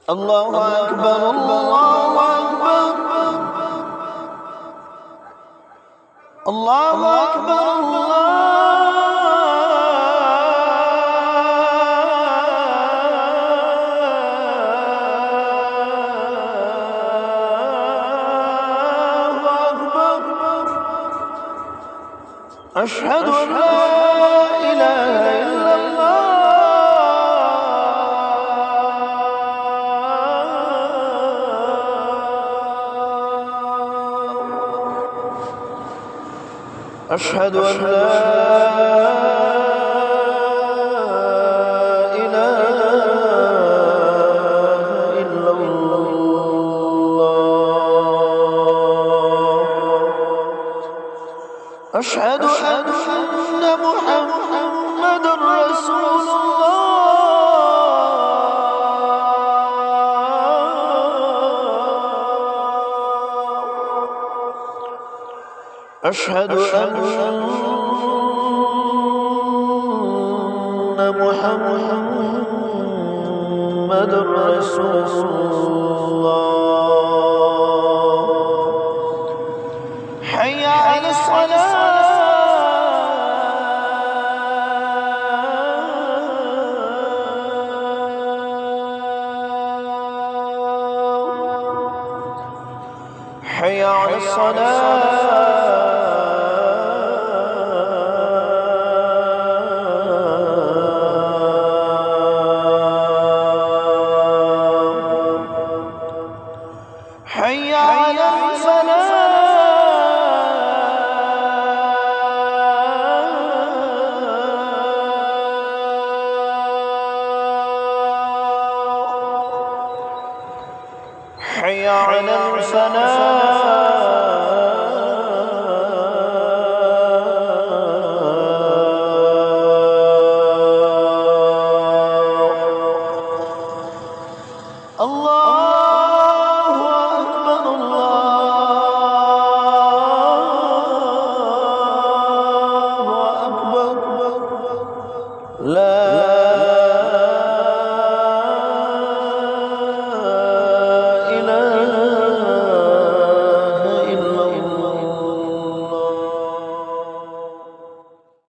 الله أكبر الله أكبر الله أكبر الله أكبر. أشهد أن لا إله إلا الله. أشهد أن لا إله إلا الله. أشهد أن محمدًا رسول الله. أشهد أن محمدًا رسول الله. حي على الصلاة. حي على الصلاة. حي على الفلاح. حي على الفلاح.